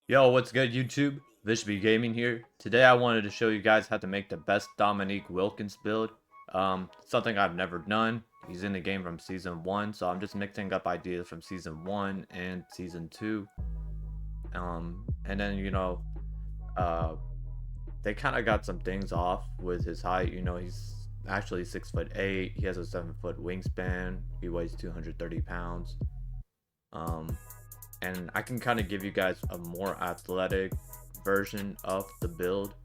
Yo, what's good, YouTube? VISHBEGAMIN here. Today I wanted to show you guys how to make the best Dominique Wilkins build. Something I've never done. He's in the game from Season 1, so I'm just mixing up ideas from Season 1 and Season 2. And then, uh, they kind of got some things off with his height. He's actually 6'8". He has a 7-foot wingspan. He weighs 230 pounds. Um, and I can kind of give you guys a more athletic version of the build.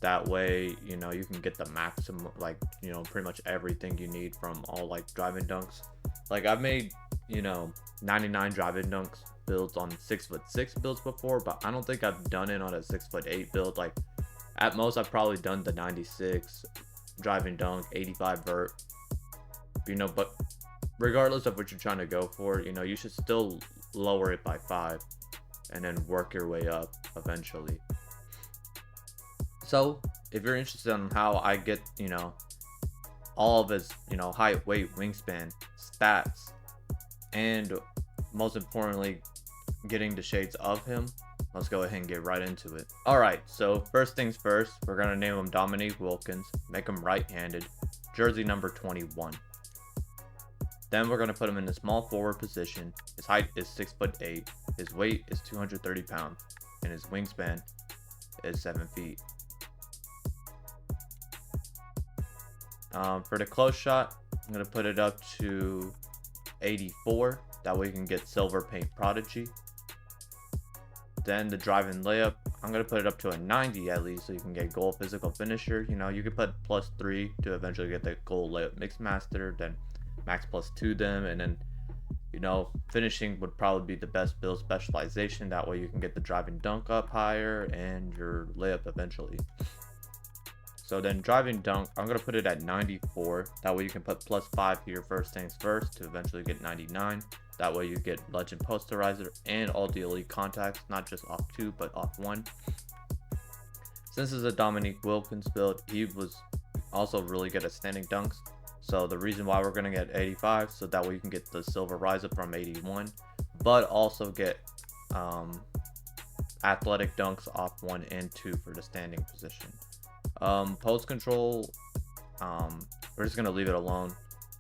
That way, you can get the maximum, like, pretty much everything you need from all, like, driving dunks. Like, I've made, 99 driving dunks builds on 6'6" builds before, but I don't think I've done it on a 6'8" build. Like, at most, I've probably done the 96 driving dunk, 85 vert, but regardless of what you're trying to go for, you should still lower it by 5 and then work your way up eventually. So if you're interested in how I get, all of his, height, weight, wingspan, stats, and most importantly, getting the shades of him, let's go ahead and get right into it. Alright, so first things first, we're going to name him Dominique Wilkins, make him right-handed, jersey number 21. Then we're going to put him in the small forward position. His height is 6'8", his weight is 230 pounds, and his wingspan is 7 feet. For the close shot, I'm going to put it up to 84. That way you can get Silver Paint Prodigy. Then the driving layup, I'm going to put it up to a 90 at least so you can get goal physical finisher. You can put +3 to eventually get the goal layup mix master, then max +2 them, and then finishing would probably be the best build specialization. That way you can get the driving dunk up higher and your layup eventually. So then driving dunk, I'm going to put it at 94. That way you can put +5 to your first things first to eventually get 99. That way you get legend posterizer and all the elite contacts, not just off 2 but off 1. Since it's a Dominique Wilkins build, he was also really good at standing dunks. So the reason why we're going to get 85, so that way you can get the silver rise up from 81, but also get athletic dunks off 1 and 2 for the standing position. Post control, we're just going to leave it alone.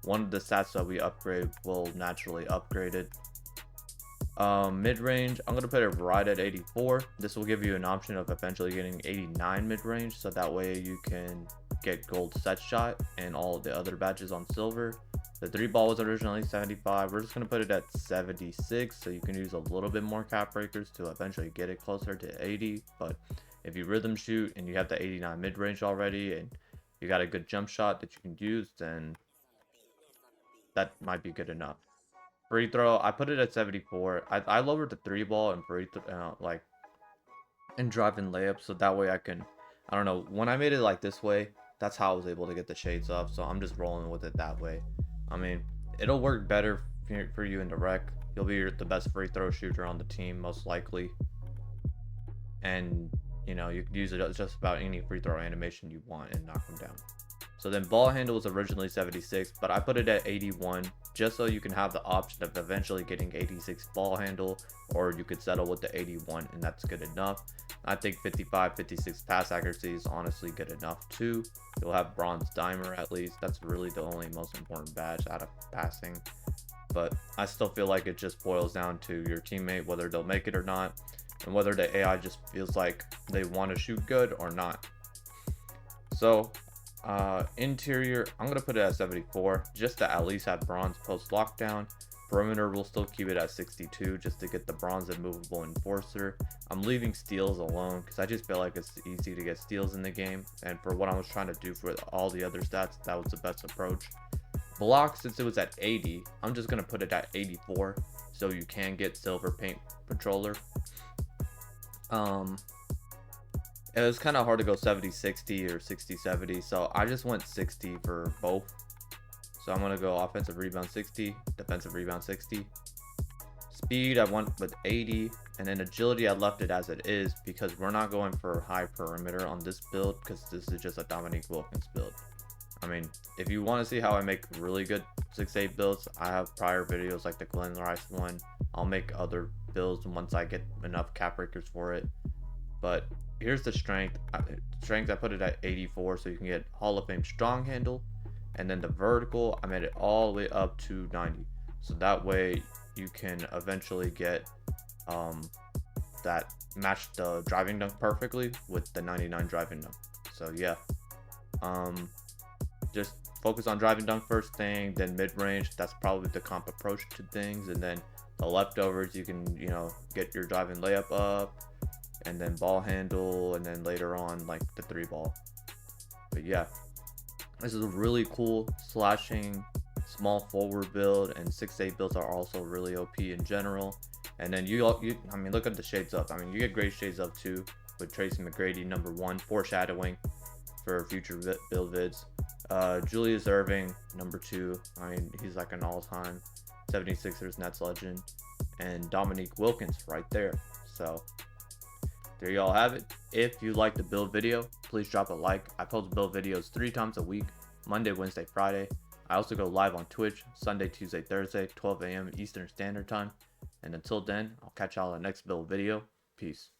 One of the stats that we upgrade will naturally upgrade it. Mid-range, I'm going to put it right at 84. This will give you an option of eventually getting 89 mid-range, so that way you can get gold set shot and all the other badges on silver. The 3-ball was originally 75. We're just going to put it at 76, so you can use a little bit more cap breakers to eventually get it closer to 80. But if you rhythm shoot and you have the 89 mid-range already and you got a good jump shot that you can use, then that might be good enough. Free throw, I put it at 74. I lowered the 3-ball and free throw, and driving layup, so that way I don't know, when I made it like this way, that's how I was able to get the shades up, so I'm just rolling with it that way. I mean, it'll work better for you in the rec. You'll be the best free throw shooter on the team, most likely. And, you can use it as just about any free throw animation you want and knock them down. So then ball handle was originally 76, but I put it at 81 just so you can have the option of eventually getting 86 ball handle, or you could settle with the 81 and that's good enough. I think 55, 56 pass accuracy is honestly good enough too. You'll have bronze dimer at least. That's really the only most important badge out of passing. But I still feel like it just boils down to your teammate, whether they'll make it or not, and whether the AI just feels like they want to shoot good or not. So interior, I'm going to put it at 74 just to at least have bronze post lockdown. Perimeter, will still keep it at 62 just to get the bronze and movable enforcer. I'm leaving steals alone because I just feel like it's easy to get steals in the game, and for what I was trying to do for all the other stats, that was the best approach. Block, since it was at 80, I'm just going to put it at 84 so you can get silver paint controller. It was kind of hard to go 70-60 or 60-70, so I just went 60 for both. So I'm going to go offensive rebound 60, defensive rebound 60. Speed, I went with 80, and then agility, I left it as it is because we're not going for high perimeter on this build because this is just a Dominique Wilkins build. I mean, if you want to see how I make really good 6-8 builds, I have prior videos like the Glen Rice one. I'll make other builds once I get enough cap breakers for it. But here's the strength. I put it at 84 so you can get Hall of Fame strong handle. And then the vertical, I made it all the way up to 90. So that way you can eventually get that match the driving dunk perfectly with the 99 driving dunk. So yeah, just focus on driving dunk first thing, then mid-range. That's probably the comp approach to things, and then the leftovers you can, you know, get your driving layup up, and then ball handle, and then later on like the 3-ball. But yeah, this is a really cool slashing small forward build, and 6-8 builds are also really OP in general. And then I mean, look at the shades up. I mean, you get great shades up too with Tracy McGrady #1, foreshadowing for future build vids. Julius Erving #2. I mean, he's like an all-time 76ers Nets legend. And Dominique Wilkins right there. So there y'all have it. If you like the build video, please drop a like. I post build videos 3 times a week: Monday, Wednesday, Friday. I also go live on Twitch Sunday, Tuesday, Thursday, 12 a.m. Eastern Standard Time. And until then, I'll catch y'all in the next build video. Peace.